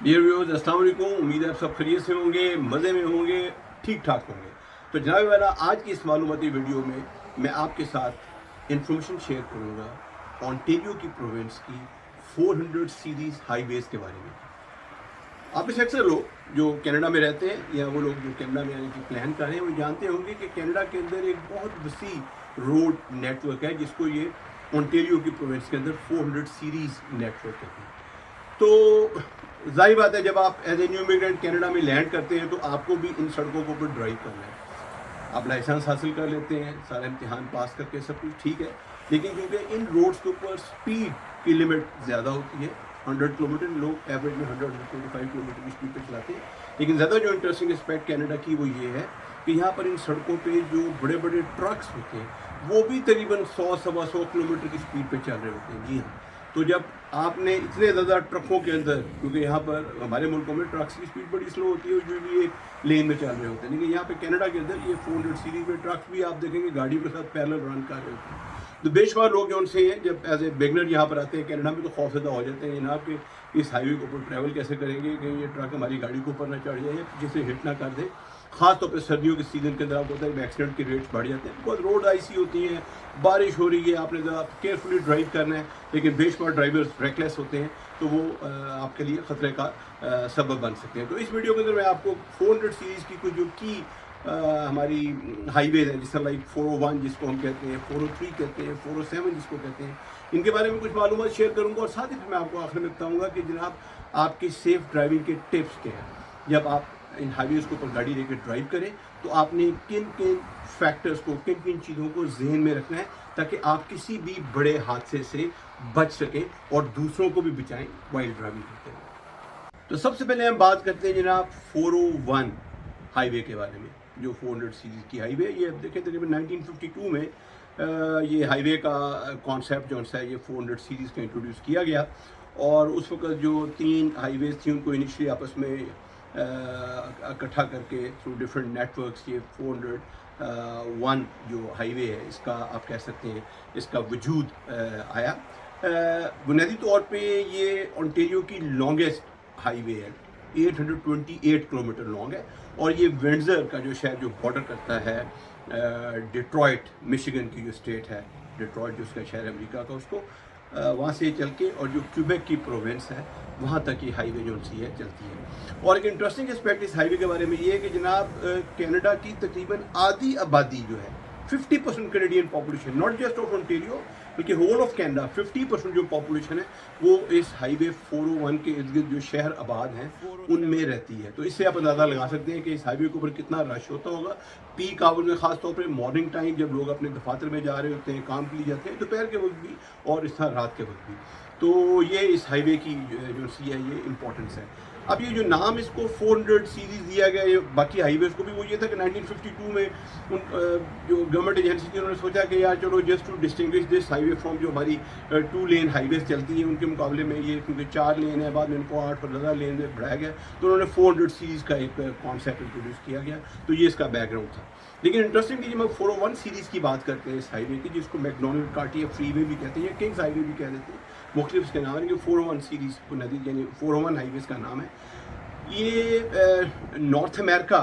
Dear viewers, अस्सलाम वालेकुम। उम्मीद है आप सब खैरियत से होंगे, मज़े में होंगे, ठीक ठाक होंगे। तो जनाब वाला, आज की इस मालूमाती वीडियो में मैं आपके साथ इंफॉर्मेशन शेयर करूंगा ओंटारियो की प्रोविंस की 400 सीरीज़ हाईवेज़ के बारे में। आप में से अक्सर लोग जो कनाडा में रहते हैं या वो लोग जो कनाडा में आने की प्लान कर रहे हैं वो जानते होंगे कि कनाडा के अंदर एक बहुत वसी रोड नेटवर्क है जिसको ये ओंटारियो की प्रोविंस के अंदर 400 सीरीज़ नेटवर्क कहते हैं। तो जाहिर बात है, जब आप as a new immigrant Canada में लैंड करते हैं तो आपको भी इन सड़कों के ऊपर ड्राइव करना है। आप लाइसेंस हासिल कर लेते हैं, सारा इम्तिहान पास करके सब कुछ ठीक है, लेकिन क्योंकि इन रोड्स के ऊपर स्पीड की लिमिट ज़्यादा होती है, 100 किलोमीटर, लोग एवरेज में 125 किलोमीटर की स्पीड पे चलाते हैं। लेकिन ज़्यादा जो इंटरेस्टिंग एस्पेक्ट कनाडा की वो ये है कि यहाँ पर इन सड़कों पे जो बड़े बड़े ट्रक्स होते हैं वो भी तकरीबन 100-125 किलोमीटर की स्पीड पे चल रहे होते हैं। जी हाँ, तो जब आपने इतने ज़्यादा ट्रकों के अंदर, क्योंकि यहाँ पर हमारे मुल्कों में ट्रक्स की स्पीड बड़ी स्लो होती है जो भी एक लेन में चल रहे होते हैं, लेकिन यहाँ पे कनाडा के अंदर ये 400 सीरीज में ट्रक्स भी आप देखेंगे गाड़ियों के साथ पैरेलल रन कर रहे होते हैं। तो बेशुमार लोग जो उनसे हैं जब एज ए बिगनर यहाँ पर आते हैं कनाडा में तो खौफजदा हो जाते हैं जनाब कि इस हाईवे के ऊपर ट्रैवल कैसे करेंगे, कहीं ये ट्रक हमारी गाड़ी के ऊपर ना चढ़ जाए या पीछे से हिट ना कर दे। खास तौर पे सर्दियों के सीज़न के अंदर आपको होता है एक्सीडेंट के रेट्स बढ़ जाते हैं, बिकॉज रोड आइसी होती हैं, बारिश हो रही है, आपने ज़रा केयरफुली ड्राइव करना है, लेकिन बेशुमार ड्राइवर्स रेकलेस होते हैं तो वो आपके लिए ख़तरे का सबब बन सकते हैं। तो इस वीडियो के अंदर मैं आपको 400 सीरीज़ की कुछ जो की हमारी हाईवेज हैं, जिसका लाइक 401 जिसको हम कहते हैं, 403 कहते हैं, 407 जिसको कहते हैं, इनके बारे में कुछ मालूमात शेयर करूंगा और साथ ही फिर मैं आपको आखिर में बताऊंगा कि जनाब आपकी सेफ ड्राइविंग के टिप्स क्या हैं। जब आप इन हाईवेज़ के ऊपर गाड़ी लेकर ड्राइव करें तो आपने किन किन फैक्टर्स को, किन किन चीज़ों को जहन में रखना है ताकि आप किसी भी बड़े हादसे से बच सकें और दूसरों को भी बचाएं वाइल ड्राइविंग करते हैं। तो सबसे पहले हम बात करते हैं जनाब 401 हाईवे के बारे में। जो 400 सीरीज़ की हाईवे, ये अब देखें तकरीबन 1952 में ये हाईवे का कॉन्सेप्ट जो है ये 400 सीरीज़ का इंट्रोड्यूस किया गया। और उस वक्त जो 3 हाईवेज़ थी उनको इनिशियली आपस में इकट्ठा करके थ्रू डिफरेंट नेटवर्क्स ये 401 जो हाईवे है इसका आप कह सकते हैं इसका वजूद आया। बुनियादी तौर पे ये ओंटारियो की लॉन्गेस्ट हाईवे है, 828 किलोमीटर लॉन्ग है और ये विंडसर का जो शहर जो बॉर्डर करता है डिट्रॉइट मिशिगन की जो स्टेट है, डिट्रॉइट जो उसका शहर है अमेरिका का, उसको वहाँ से चल के और जो क्यूबेक की प्रोविंस है वहाँ तक ये हाईवे जो सी है चलती है। और एक इंटरेस्टिंग एस्पेक्ट इस हाईवे के बारे में ये है कि जनाब कनाडा की तकरीबन आधी आबादी जो है 50% Canadian population, not just of Ontario बल्कि होल ऑफ कनाडा, 50% जो पॉपुलेशन है वो इस हाईवे 401 के इर्द गिर्द जो शहर आबाद हैं उनमें रहती है। तो इससे आप अंदाज़ा लगा सकते हैं कि इस हाईवे के ऊपर कितना रश होता होगा पीक आवर में, ख़ास तौर पर मॉर्निंग टाइम जब लोग अपने दफातर में जा रहे होते हैं, काम के लिए जाते हैं, दोपहर के वक्त भी और इस तरह रात के वक्त भी। तो ये इस हाईवे की जो सी है ये इम्पोर्टेंस है। अब ये जो नाम इसको 400 सीरीज़ दिया गया, ये बाकी हाईवेज़ को भी वो ये था कि 1952 में जो गवर्नमेंट एजेंसी थी उन्होंने सोचा कि यार चलो just to distinguish this highway from जो हमारी 2 लेन हाईवेज़ चलती हैं उनके मुकाबले में ये क्योंकि 4 लेन है, बाद में इनको 8 और ज़्यादा लेन में बढ़ाया गया तो उन्होंने 400 सीरीज़ का एक कॉन्सेप्ट इंट्रोड्यूस किया गया। तो ये इसका बैकग्राउंड था। लेकिन इंटरेस्टिंगली जब हम 401 सीरीज़ की बात करते हैं इस हाईवे की, जिसको मैकडोनल्ड कार्टियर फ्रीवे भी कहते हैं या किंग्स हाईवे भी कह देते हैं, मुख्तलिफ इसके नाम है, कि 401 सीरीज़ बुनियादी यानी 401 हाईवेज़ का नाम है। ये नॉर्थ अमेरिका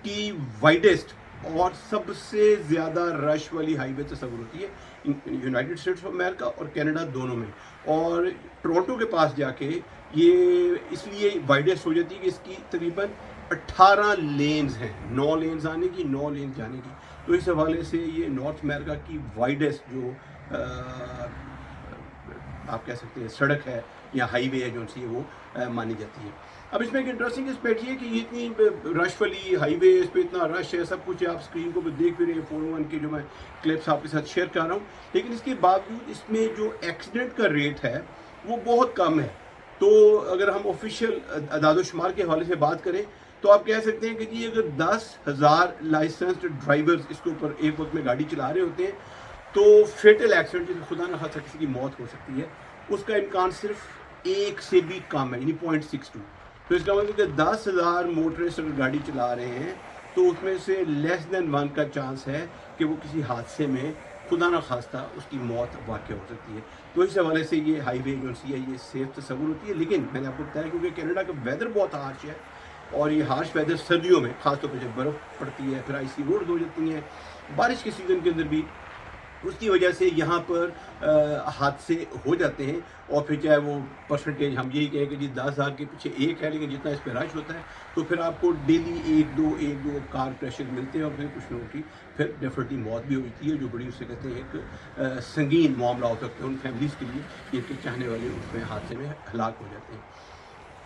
की वाइडेस्ट और सबसे ज़्यादा रश वाली हाईवे तस्वुर होती है यूनाइटेड स्टेट्स ऑफ अमेरिका और कनाडा दोनों में। और टोरंटो के पास जाके ये इसलिए वाइडेस्ट हो जाती है कि इसकी तकरीबन 18 लेन्स हैं, 9 लेन्स आने की, 9 लेन्स जाने की। तो इस हवाले से ये नॉर्थ अमेरिका की वाइडेस्ट जो आप कह सकते हैं सड़क है या हाईवे है जो सी है वो मानी जाती है। अब इसमें एक इंटरेस्टिंग एस्पेक्ट ये कि ये इतनी रश वाली हाईवे, इस पर इतना रश है, सब कुछ आप स्क्रीन को भी देख भी रहे हैं 401 के जो मैं क्लिप्स आपके साथ शेयर कर रहा हूँ, लेकिन इसके बावजूद इसमें जो एक्सीडेंट का रेट है वो बहुत कम है। तो अगर हम ऑफिशियल अदाद-ओ-शुमार के हवाले से बात करें तो आप कह सकते हैं कि जी अगर 10,000 लाइसेंस्ड ड्राइवर्स इसके ऊपर एक वक्त में गाड़ी चला रहे होते हैं तो फेटल एक्सीडेंट जिसमें खुदा न खास्ता किसी की मौत हो सकती है उसका इम्कान सिर्फ 1 से भी कम है, यानी 0.62। तो इसका मतलब कि 10,000 मोटरिस्ट अगर गाड़ी चला रहे हैं तो उसमें से लेस देन 1 का चांस है कि वो किसी हादसे में खुदा ना खास्ता उसकी मौत वाक़ हो सकती है। तो इस हवाले से ये हाईवे जो सी है ये सेफ तस्वुर होती है। लेकिन मैंने आपको बताया क्योंकि कनाडा का वेदर बहुत हार्श है और ये हार्श वेदर सर्दियों में ख़ासतौर पर जब बर्फ़ पड़ती है, फिर आइसी रोड हो जाती हैं, बारिश के सीज़न के अंदर भी उसकी वजह से यहाँ पर हादसे हो जाते हैं। और फिर चाहे वो परसेंटेज हम यही कहें कि जी 10,000 के पीछे एक है, लेकिन जितना इस पर रश होता है तो फिर आपको डेली एक दो कार क्रैशेस मिलते हैं और फिर कुछ लोगों की फिर डेफिनेटली मौत भी होती है, जो बड़ी उससे कहते हैं एक संगीन मामला हो सकता है उन फैमिलीज़ के लिए जिनके चाहने वाले उसमें हादसे में हलाक हो जाते हैं।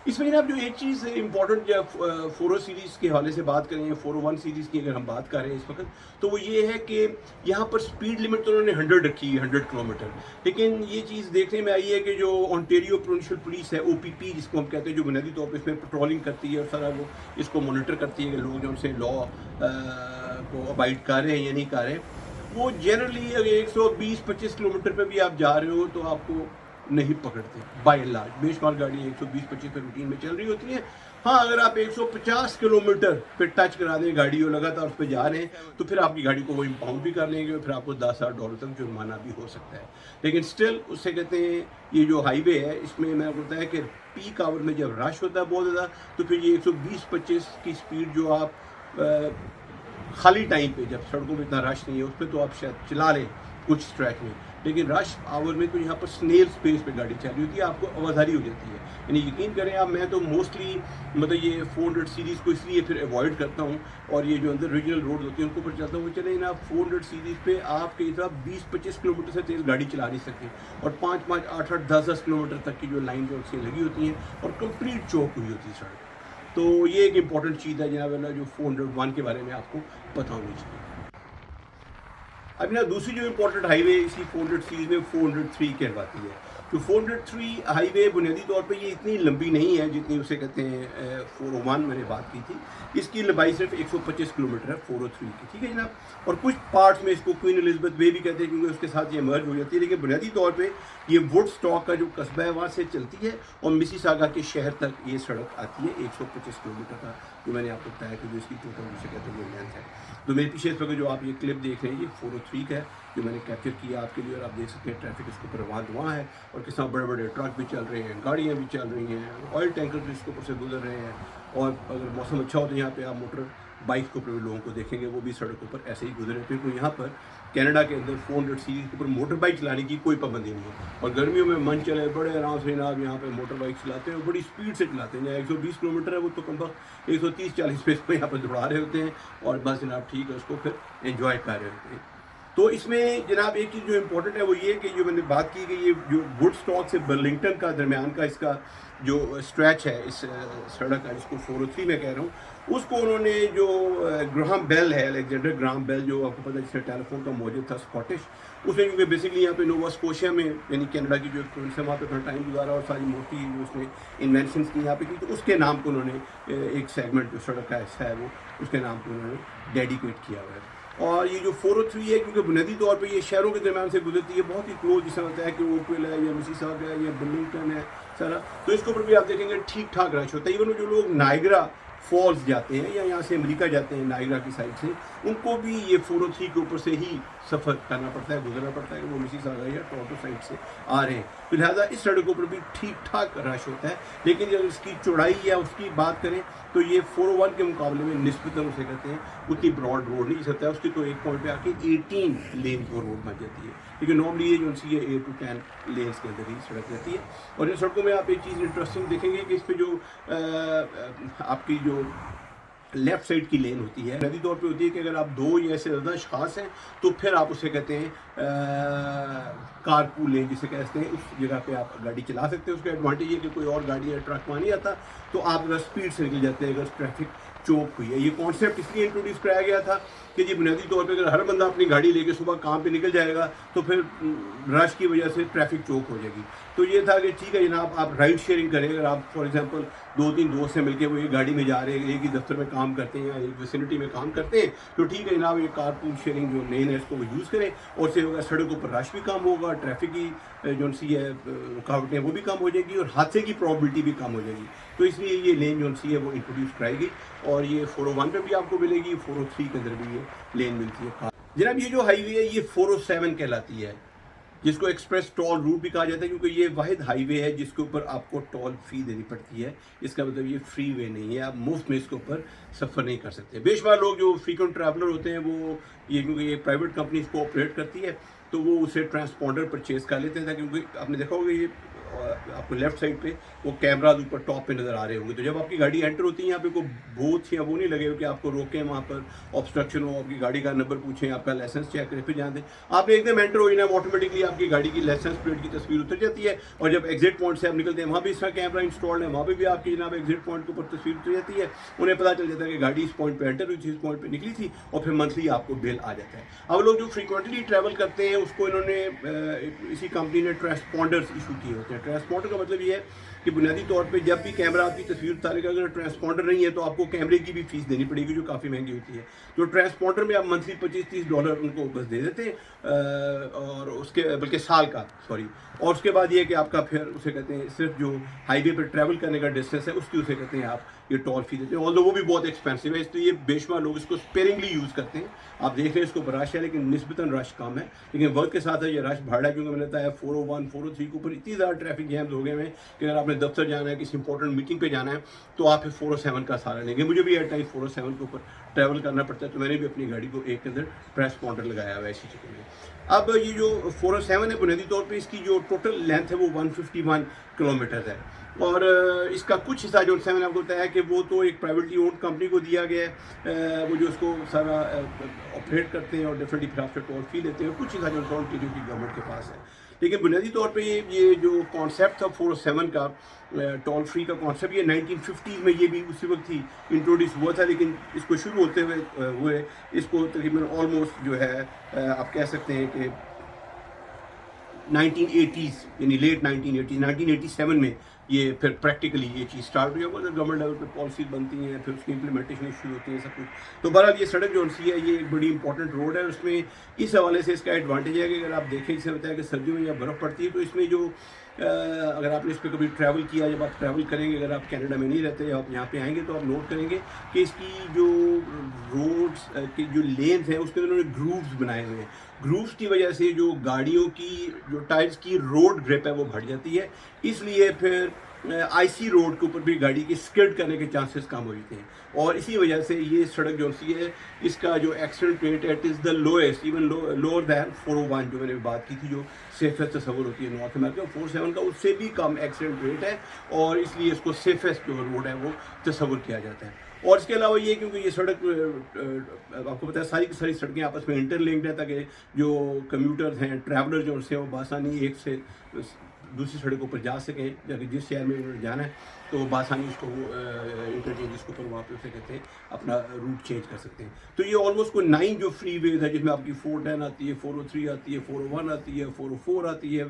इसमें जनाब जो एक चीज़ इंपॉर्टेंट जब 400 सीरीज़ के हवाले से बात करें, 401 सीरीज़ की अगर हम बात कर रहे हैं इस वक्त, तो वो ये है कि यहाँ पर स्पीड लिमिट तो उन्होंने 100 रखी है, 100 किलोमीटर। लेकिन ये चीज़ देखने में आई है कि जो ओंटारियो प्रोविंशियल पुलिस है, OPP जिसको हम कहते हैं, जो बुनियादी तौर पर इसमें पेट्रोलिंग करती है और सारा वो इसको मॉनिटर करती है कि लोग जो उनसे लॉ को अबाइड कर रहे हैं या नहीं कर रहे, वो जनरली अगर 120-25 किलोमीटर पर भी आप जा रहे हो तो आपको नहीं पकड़ते बाय एंड लार्ज। बेशुमार गाड़ी 120-25 पे रूटीन में चल रही होती है। हाँ, अगर आप 150 किलोमीटर पे टच करा दें गाड़ी और लगातार उस पर जा रहे हैं तो फिर आपकी गाड़ी को वो इम्पाउंड भी कर लेंगे और फिर आपको $10,000 तक जुर्माना भी हो सकता है। लेकिन स्टिल उससे कहते हैं ये जो हाईवे है इसमें मैंने बताया है कि पीक आवर में जब रश होता है बहुत ज़्यादा तो फिर ये 120-25 की स्पीड जो आप खाली टाइम पे जब सड़कों में इतना रश नहीं है उस पर तो आप शायद चला लें कुछ स्ट्रेच में, लेकिन रश आवर में तो यहाँ पर स्नेल स्पेस पे गाड़ी चल रही होती है, आपको आवाज़ारी हो जाती है। यानी यकीन करें आप, मैं तो मोस्टली मतलब ये 400 सीरीज़ को इसलिए फिर अवॉइड करता हूँ और ये जो अंदर रीजनल रोड होती है उनको पर चलता हूँ। चले ना 400 सीरीज़ पे आपके हिसाब 20-25 किलोमीटर से तेज़ गाड़ी चला नहीं सकते और 5-5, 8-8, 10-10 किलोमीटर तक की जो लाइन जो से लगी होती हैं और कंप्लीट चौक हुई होती है सड़क। तो ये एक इम्पॉर्टेंट चीज़ है जनाब जो 401 के बारे में आपको पता होनी चाहिए। अब ना दूसरी जो इम्पोर्टेंट हाईवे इसी 400 सीरीज में 403 कहलाती है। तो 403 हाईवे बुनियादी तौर पे ये इतनी लंबी नहीं है जितनी उसे कहते हैं 401 मैंने बात की थी। इसकी लंबाई सिर्फ 125 किलोमीटर है 403 की, ठीक है जनाब। और कुछ पार्ट्स में इसको क्वीन एलिजाबेथ वे भी कहते हैं क्योंकि उसके साथ ये मर्ज हो जाती है, लेकिन बुनियादी तौर पे ये वुडस्टॉक का जो कस्बा है वहाँ से चलती है और मिसिसागा के शहर तक ये सड़क आती है 125 किलोमीटर का, जो मैंने आपको बताया कि जो इसकी टोटल उसे कहते हैं लेंथ है। तो मेरे पीछे इस वक्त जो आप ये क्लिप देख रहे हैं ये 403 का है जो मैंने कैप्चर किया आपके लिए, और आप देख सकते हैं ट्रैफिक इसके ऊपर रवान धुआं है और किस तरह बड़े बड़े ट्रक भी चल रहे हैं, गाड़ियाँ भी चल रही हैं, ऑयल टैंकर भी इसके ऊपर से गुजर रहे हैं। और अगर मौसम अच्छा हो तो यहाँ पे आप मोटर बाइक के ऊपर भी लोगों को देखेंगे, वो भी सड़क के ऊपर ऐसे ही गुजरे, क्योंकि यहाँ पर कनाडा के अंदर 400 सीरीज के ऊपर मोटर बाइक चलाने की कोई पाबंदी नहीं है। और गर्मियों में मन चले बड़े आराम से आप यहाँ पे मोटर बाइक चलाते हैं और बड़ी स्पीड से चलाते हैं। 120 किलोमीटर है वो तो कम 130-40 पे इसको यहाँ पर दौड़ा रहे होते हैं और बस जनाब ठीक है उसको फिर एंजॉय कर रहे होते हैं। तो इसमें जनाब एक चीज़ जो इम्पोर्टेंट है वो ये कि जो मैंने बात की कि ये जो वुडस्टॉक से बर्लिंगटन का दरमियान का इसका जो स्ट्रेच है इस सड़क का जिसको 403 में कह रहा हूँ, उसको उन्होंने जो ग्राहम बेल है, अलेक्जेंडर ग्राहम बेल जो आपको पता है जिसने टेलीफोन का मौजूद था स्कॉटिश, उसने क्योंकि बेसिकली यहाँ पे नोवा स्कोशिया में यानी कनाडा की जो प्रोविंस है वहाँ पे अपना टाइम गुजारा और सारी मोस्टली जो उसने इन्वेंशंस की यहाँ पे की, तो उसके नाम को उन्होंने एक सेगमेंट जो सड़क का हिस्सा है वो उसके नाम को उन्होंने डेडिकेट किया हुआ है। और ये जो 403 है क्योंकि बुनियादी तौर पे ये शहरों के दरम्यान से गुजरती है, बहुत ही क्लोज जिसमें होता है कि ओकविल है या मिसिसागा है या बर्लिंगटन है सारा, तो इसके ऊपर भी आप देखेंगे ठीक ठाक रश होता है। इवन जो लोग नायग्रा फॉल्स जाते हैं या यहाँ से अमेरिका जाते हैं नायग्रा की साइड से, उनको भी ये 403 के ऊपर से ही सफ़र करना पड़ता है, गुजरना पड़ता है कि वो मिसिसागा या टोरंटो साइड से आ रहे हैं। तो लिहाजा इस सड़क के ऊपर भी ठीक ठाक रश होता है, लेकिन जब इसकी चौड़ाई या उसकी बात करें तो ये 401 के मुकाबले में निस्बतन उसे कहते हैं उतनी ब्रॉड रोड नहीं सकता है। उसकी तो एक पॉइंट पे आके 18 लेन की रोड बन जाती है, लेकिन नॉर्मली ये जो सी है 8 to 10 लेन्स के अंदर ही सड़क रहती है। और इन सड़कों में आप एक चीज़ इंटरेस्टिंग देखेंगे कि इस पर जो आपकी जो लेफ़्ट साइड की लेन होती है बुनियादी तौर पे होती है कि अगर आप दो या ऐसे ज़्यादा अशखास हैं तो फिर आप उसे कहते हैं कारपूल लेन जिसे कहते हैं, उस जगह पे आप गाड़ी चला सकते हैं। उसका एडवांटेज है कि कोई और गाड़ी या ट्रक वहाँ नहीं आता तो आप अगर स्पीड से निकल जाते हैं अगर ट्रैफिक चौक हुई है। ये कॉन्सेप्ट इसलिए इंट्रोड्यूस कराया गया था कि जी बुनियादी तौर पे अगर हर बंदा अपनी गाड़ी लेके सुबह काम पे निकल जाएगा तो फिर रश की वजह से ट्रैफिक चौक हो जाएगी। तो ये था कि ठीक है जनाब आप राइड शेयरिंग करें, अगर आप फॉर एग्जांपल 2-3 दोस्त से मिलके वो एक गाड़ी में जा रहे हैं, एक ही दफ्तर में काम करते हैं या एक विसिनिटी में काम करते हैं, तो ठीक है जनाब ये कारपूल शेयरिंग जो लेन है इसको वो यूज़ करें और से होगा सड़कों पर रश भी कम होगा, ट्रैफिक की जो सी है रुकावटें वो भी कम हो जाएगी और हादसे की प्रॉबिलिटी भी कम हो जाएगी। तो इसलिए ये लेन जो सी है वो इंट्रोड्यूस कराएगी और ये 401 पे भी आपको मिलेगी, 403 के अंदर भी ये लेन मिलती है। जनाब ये जो हाईवे है ये 407 कहलाती है, जिसको एक्सप्रेस टोल रूट भी कहा जाता है, क्योंकि ये वाहिद हाईवे है जिसके ऊपर आपको टोल फी देनी पड़ती है। इसका मतलब ये फ्री वे नहीं है, आप मुफ्त में इसके ऊपर सफ़र नहीं कर सकते। बेशुमार लोग जो फ्रीक्वेंट ट्रैवलर होते हैं वो ये, क्योंकि ये प्राइवेट कंपनी इसको ऑपरेट करती है, तो वो उसे ट्रांसपॉन्डर परचेज़ कर लेते हैं, क्योंकि आपने देखा होगा ये आपको लेफ्ट साइड पे वो कैमरा ऊपर टॉप पे नज़र आ रहे होंगे। तो जब आपकी गाड़ी एंटर होती है यहाँ पे कोई बहुत या वो नहीं लगे कि आपको रोकें, वहाँ पर ऑब्स्ट्रक्शन हो, आपकी गाड़ी का नंबर पूछें, आपका लाइसेंस चेक करें, फिर जान दें। आपने एकदम एंटर हो ना, ऑटोमेटिकली आपकी गाड़ी की लाइसेंस प्लेट की तस्वीर उतर जाती है, और जब एग्जिट पॉइंट से आप निकलते हैं वहाँ भी इसका कैमरा इंस्टॉल्ड है, वहाँ पर भी आपकी जनाब एग्जिट पॉइंट के ऊपर तस्वीर उतर जाती है। उन्हें पता चल जाता है कि गाड़ी इस पॉइंट पर एंटर हुई थी, इस पॉइंट पर निकली थी, और फिर मंथली आपको बिल आ जाता है। अब लोग जो फ्रीक्वेंटली ट्रैवल करते हैं उसको इन्होंने इसी कंपनी ने ट्रांसपॉन्डर्स इशू किए होते हैं। ट्रांसपॉन्डर का मतलब ये है कि बुनियादी तौर पे जब भी कैमरा आपकी तस्वीर उतारेगा, अगर ट्रांसपॉन्डर नहीं है तो आपको कैमरे की भी फीस देनी पड़ेगी, जो काफ़ी महंगी होती है। तो ट्रांसपॉन्डर में आप मंथली $25-30 उनको बस दे देते हैं, और उसके बल्कि साल का, सॉरी। और उसके बाद ये है कि आपका फिर उसे कहते हैं सिर्फ जो हाईवे पर ट्रैवल करने का डिस्टेंस है उसकी उसे कहते हैं आप ये टोल फी देते हैं, ऑल्दो वो भी बहुत एक्सपेंसिव है, इसलिए बेशुमार लोग इसको स्पेयरिंगली यूज़ करते हैं। आप देख रहे हैं इसको रश है, लेकिन निस्बतन रश कम है, लेकिन वक्त के साथ है ये रश बढ़ा है, क्योंकि मैंने बताया 401 403 के ऊपर इतनी ज़्यादा ट्रैफिक जैम्स हो गए हैं कि अगर आपने दफ्तर जाना है, किसी इंपॉर्टेंट मीटिंग पे जाना है, तो आप फिर 407 का सहारा लेंगे। मुझे भी एट टाइम 407 के ऊपर ट्रैवल करना पड़ता है, तो मैंने भी अपनी गाड़ी को एक के अंदर ट्रांसपॉन्डर लगाया हुआ है इसी चक्कर में। अब ये जो 407 है, बुनियादी तौर पे इसकी जो टोटल लेंथ है वो 151 किलोमीटर है, और इसका कुछ हिस्सा जो मैंने आपको बताया कि वो तो एक प्राइवेटली ओन्ड कंपनी को दिया गया है, वो जो उसको सारा ऑपरेट करते हैं और डेफिनेटली फिर आपसे टोल फी लेते हैं, और कुछ हिस्सा जो ऑनटेरियो की गवर्नमेंट के पास है। लेकिन बुनियादी तौर पे ये जो कॉन्सेप्ट था 407 का टोल फ्री का कॉन्सेप्ट, ये 1950 में ये भी उसी वक्त ही इंट्रोड्यूस हुआ था, लेकिन इसको शुरू होते हुए इसको तकरीबन ऑलमोस्ट जो है आप कह सकते हैं कि 1980s यानी लेट 1987 में ये फिर प्रैक्टिकली ये चीज़ स्टार्ट हुई है। गवर्नमेंट लेवल पे पॉलिसीज बनती हैं, फिर उसकी इम्प्लीमेंटेशन शुरू होती है, सब कुछ। तो बहरहाल ये सड़क जो सी है ये एक बड़ी इंपॉर्टेंट रोड है, उसमें इस हवाले से इसका एडवांटेज है कि अगर आप देखें, इससे बताया कि सर्दियों में जब बर्फ़ पड़ती है तो इसमें जो अगर आपने इस पर कभी ट्रैवल किया, जब आप ट्रैवल करेंगे, अगर आप कनाडा में नहीं रहते, आप यहाँ पे आएंगे तो आप नोट करेंगे कि इसकी जो रोड्स की जो लेन्स हैं उसके उन्होंने ग्रूव्स बनाए हुए हैं। ग्रूव्स की वजह से जो गाड़ियों की जो टायर्स की रोड ग्रिप है वो बढ़ जाती है, इसलिए फिर आईसी रोड के ऊपर भी गाड़ी की स्किड करने के चांसेस कम हो जाते हैं, और इसी वजह से ये सड़क जो सी है इसका जो एक्सीडेंट रेट है it is the lowest, even lower than 401 जो मैंने बात की थी, जो सेफेस्ट तस्वर होती है नॉर्थ अमेरिका। 407 का उससे भी कम एक्सीडेंट रेट है, और इसलिए इसको सेफेस्ट जो रोड है वो तस्वर किया जाता है। और इसके अलावा ये क्योंकि ये सड़क आपको पता है सारी की सारी सड़कें आपस में इंटरलिंक्ड है, ताकि जो कम्यूटर्स हैं, ट्रैवलर जो हैं वो बासानी एक से दूसरी सड़कों पर जा सकें, जाके जिस शहर में उन्होंने जाना है तो बासानी उसको इंटरचेंज जिसके ऊपर वहाँ पे उसे कहते हैं अपना रूट चेंज कर सकते हैं। तो ये ऑलमोस्ट कोई 9 जो फ्री वेज है, जिसमें आपकी 410 आती है, 403 आती है, 401 आती है, 404 आती है,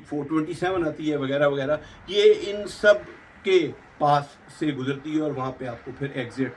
427 आती है, वगैरह वगैरह, ये इन सब के पास से गुजरती है, और वहाँ पे आपको फिर एग्जिट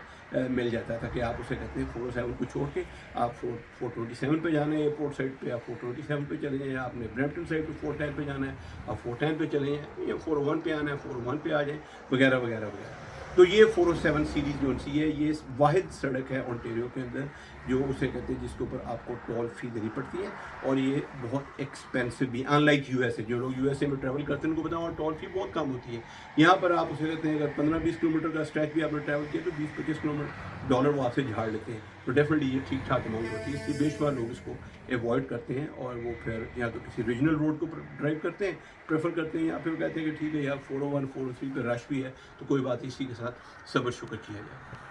मिल जाता है, ताकि आप उसे कहते हैं 407 को छोड़ के आप 427 पे जाना है, एयरपोर्ट साइड पे आप 427 पे चले जाएँ, आपने ब्रैम्पटन साइड पे 410 पे जाना है आप 410 पे चले जाएँ, या 401 पे आना है 401 पे आ जाएँ, वगैरह वगैरह वगैरह। तो ये 407 सीरीज़ जो सी है ये वाहिद सड़क है ओंटारियो के अंदर जो उसे कहते हैं जिसके ऊपर आपको टोल फी देनी पड़ती है, और ये बहुत एक्सपेंसिव भी, अनलाइक यूएसए। जो लोग यूएसए में ट्रैवल करते हैं उनको बताओ टोल फी बहुत कम होती है। यहाँ पर आप उसे कहते हैं अगर 15-20 किलोमीटर का स्ट्रेच भी आपने ट्रैवल किया तो 20-25 किलोमीटर वो आपसे झाड़ लेते हैं, तो डेफिनेटली ये ठीक ठाक अमाउंट होती है। इसलिए बेशुमार लोग इसको अवॉइड करते हैं, और वो फिर या तो किसी रीजनल रोड को ड्राइव करते हैं, प्रेफर करते हैं, या फिर कहते हैं कि ठीक है यार 401 403 पे रश भी है तो कोई बात इसी के साथ सब्र शुक्र किया जाए।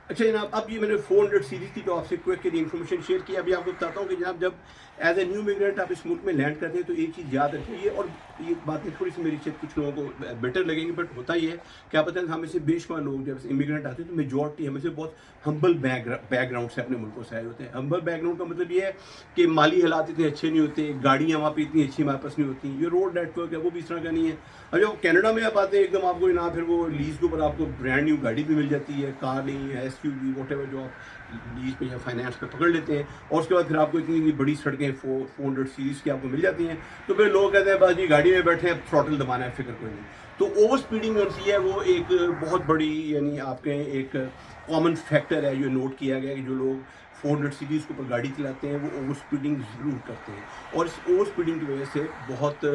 अच्छा जनाब, अब ये मैंने 400 सीरीज़ की तो आपसे क्विक की इन्फॉर्मेशन शेयर की। अभी आपको बताता हूँ कि जनाब जब एज ए न्यू इमिग्रेंट आप इस मुल्क में लैंड करते हैं तो एक चीज़ याद रखिए, और ये बातें थोड़ी सी मेरी शायद कुछ लोगों को बेटर लगेंगी, बट होता ही है। क्या पता है हमें से बेशुमार लोग जब इमिग्रेंट आते हैं तो मेजॉरिटी हमें से बहुत हम्बल बैकग्राउंड से अपने मुल्कों से आए होते हैं। हम्बल बैकग्राउंड का मतलब ये है कि माली हालात इतने अच्छे नहीं होते, गाड़ियाँ वहाँ पर इतनी अच्छी हमारे पास नहीं होती, जो रोड नेटवर्क है वो भी इस तरह का नहीं है। अब जब कनाडा में आप आते हैं एकदम आपको ना फिर वो लीज़ के ऊपर आपको ब्रांड न्यू गाड़ी भी मिल जाती है, कार नहीं है, SUV वॉटेवर जो आप लीज पे या फाइनेंस पे पकड़ लेते हैं, और उसके बाद फिर आपको इतनी बड़ी सड़कें 400 सीरीज़ की आपको मिल जाती हैं, तो फिर लोग कहते हैं बस जी गाड़ी में बैठे हैं, थ्रॉटल दबाना है, फिक्र कोई नहीं। तो ओवर स्पीडिंग जो सी है वो एक बहुत बड़ी यानी आपके एक कॉमन फैक्टर है जो नोट किया गया कि जो लोग 400 सीरीज़ के ऊपर गाड़ी चलाते हैं वो ओवर स्पीडिंग ज़रूर करते हैं, और इस ओवर स्पीडिंग की वजह से बहुत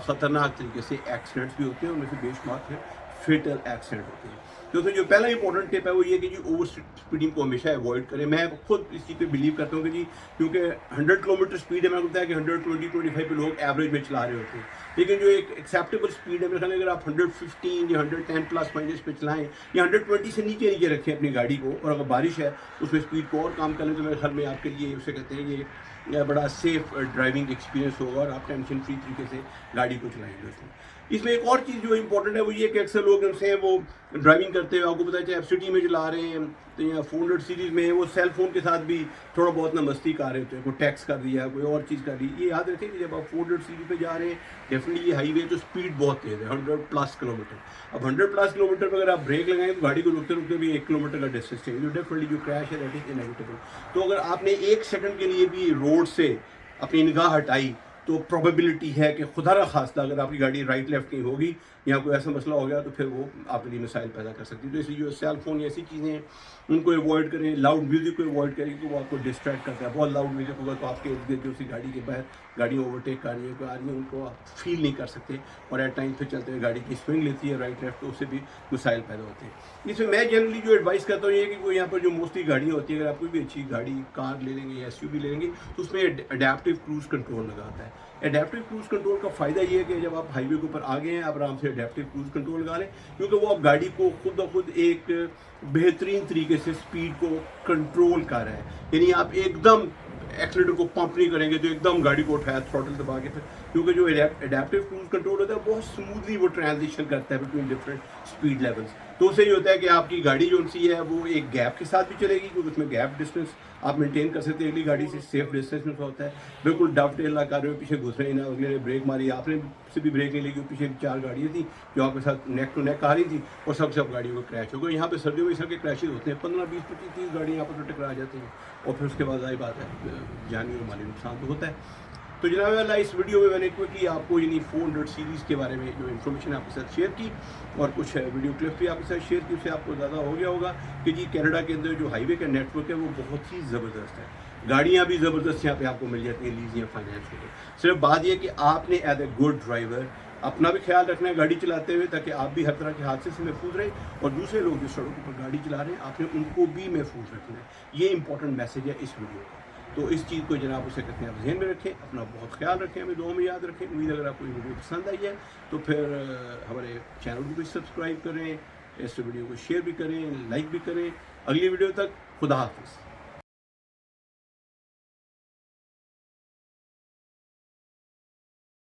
ख़तरनाक तरीके से एक्सीडेंट्स भी होते हैं, उनमें से बेशुमार फेटल एक्सीडेंट होते हैं। तो जो पहला इंपॉर्टेंट टिप है वो ये कि जी ओवर स्पीडिंग को हमेशा अवॉइड करें। मैं खुद इस चीज़ पे बिलीव करता हूँ कि जी क्योंकि 100 किलोमीटर स्पीड है, मेरे को लगता है कि 120-125 पे लोग एवरेज में चला रहे होते हैं, लेकिन जो एक एक्सेप्टेबल स्पीड है मेरे ख्याल में अगर आप 115 या 110 प्लस माइलेज पे चलाएं या 120 से नीचे रखें अपनी गाड़ी को, और अगर बारिश है उसमें स्पीड को और कम कर लें, तो मेरे ख्याल में आपके लिए उसे कहते हैं ये बड़ा सेफ ड्राइविंग एक्सपीरियंस होगा और आप टेंशन फ्री तरीके से गाड़ी को चलाएंगे इसमें एक और चीज़ जो इंपॉर्टेंट है वो ये कि अक्सर लोग से वो ड्राइविंग करते हैं, आपको पता है चाहे आप सिटी में चला रहे हैं तो या 400 सीरीज़ में वो सेल फ़ोन के साथ भी थोड़ा बहुत ना मस्ती कर रहे होते हैं, कोई टैक्स कर दिया, कोई और चीज़ कर दी। ये याद रखें कि जब आप 400 सीरीज़ पे जा रहे हैं डेफिनेटली ये हाईवे तो स्पीड बहुत तेज़ है, 100+ किलोमीटर। अब 100+ किलोमीटर पर अगर आप ब्रेक लगाएं तो गाड़ी को रुकते रुकते भी 1 किलोमीटर का डिस्टेंस चाहिए, जो डेफिनेटली जो क्रैश है दैट इज़ इनएविटेबल। तो अगर आपने 1 सेकंड के लिए भी रोड से अपनी निगाह हटाई तो प्रोबेबिलिटी है कि खुदा न खास्ता अगर आपकी गाड़ी राइट लेफ्ट कहीं होगी या कोई ऐसा मसला हो गया तो फिर वो आपके लिए मसाइल पैदा कर सकती है। तो इसलिए जो सेल फ़ोन या ऐसी चीज़ें हैं उनको अवॉइड करें, लाउड म्यूज़िक को अवॉइड करें क्योंकि वो आपको डिस्ट्रैक्ट करता है। बहुत लाउड म्यूज़िक होगा तो आपके इर्द गिर्द जो उसी गाड़ी के बाहर गाड़ियाँ ओवरटेक कर रही है उनको आप फील नहीं कर सकते, और एट टाइम पे चलते हुए गाड़ी की स्विंग लेती है राइट लेफ्ट, तो उससे भी मसाइल पैदा होते हैं। इसमें मैं जनरली जो एडवाइस करता हूँ ये कि कोई यहाँ पर जो मोस्टली गाड़ियाँ होती है, अगर आप कोई भी अच्छी गाड़ी कार ले लेंगे या SUV ले लेंगे तो उसमें अडेप्टिव क्रूज़ कंट्रोल लगा आता है। एडेप्टिव क्रूज़ कंट्रोल का फ़ायदा ये है कि जब आप हाईवे के ऊपर आ गए हैं आप आराम से एडेप्टिव क्रूज़ कंट्रोल लगा लें, क्योंकि वो आप गाड़ी को खुद ब खुद एक बेहतरीन तरीके से स्पीड को कंट्रोल कर रहा है। यानी आप एकदम एक्सीलेटर को पंप नहीं करेंगे तो एकदम गाड़ी को उठाया थ्रॉटल दबा के, फिर क्योंकि जो एडेप्टिव क्रूज़ कंट्रोल होता है बहुत स्मूथली वो ट्रांजिशन करता है बिटवीन डिफरेंट स्पीड लेवल्स। तो उससे ये होता है कि आपकी गाड़ी जो सी है वो एक गैप के साथ भी चलेगी, क्योंकि उसमें गैप डिस्टेंस आप मेंटेन कर सकते हैं, अगली गाड़ी से सेफ डिस्टेंस में होता है। बिल्कुल डबटेल ना कर रहे हो, पीछे घुस रहे हैं ना, अगले ने ब्रेक मारी, आपने से भी ब्रेक नहीं लगी, पीछे 4 गाड़ियाँ थी जो आपके साथ नेक टू नेक आ रही थी और सब गाड़ियों को क्रैश हो गया। यहाँ पे सर्दियों में इस तरह के क्रैशेज होते हैं, 15, 20, 25, 30 गाड़ियाँ आपस में टकरा जाती हैं और फिर उसके बाद जाहिर बात है जानी और माली नुकसान तो होता है। तो जनाब वाला इस वीडियो में मैंने क्विकली आपको यानी 400 सीरीज़ के बारे में जो इन्फॉर्मेशन आपके साथ शेयर की और कुछ वीडियो क्लिप भी आपके साथ शेयर की, उससे आपको ज़्यादा हो गया होगा कि जी कनाडा के अंदर जो हाईवे का नेटवर्क है वो बहुत ही ज़बरदस्त है, गाड़ियाँ भी ज़बरदस्त यहाँ पे आपको मिल जाती हैं लीज या फाइनेंस के। सिर्फ बात यह कि आपने एज ए गुड ड्राइवर अपना भी ख्याल रखना है गाड़ी चलाते हुए, ताकि आप भी हर तरह के हादसे से महफूज रहें और दूसरे लोग जो सड़कों पर गाड़ी चला रहे हैं आपने उनको भी महफूज रखना है। ये इंपॉर्टेंट मैसेज है इस वीडियो का। तो इस चीज़ को जनाब उसे कहते हैं आप ध्यान में रखें, अपना बहुत ख्याल रखें, हमें दुआ में याद रखें। उम्मीद अगर आपको ये वीडियो पसंद आई है तो फिर हमारे चैनल को भी सब्सक्राइब करें, इस वीडियो को शेयर भी करें, लाइक भी करें। अगली वीडियो तक खुदा हाफिज़।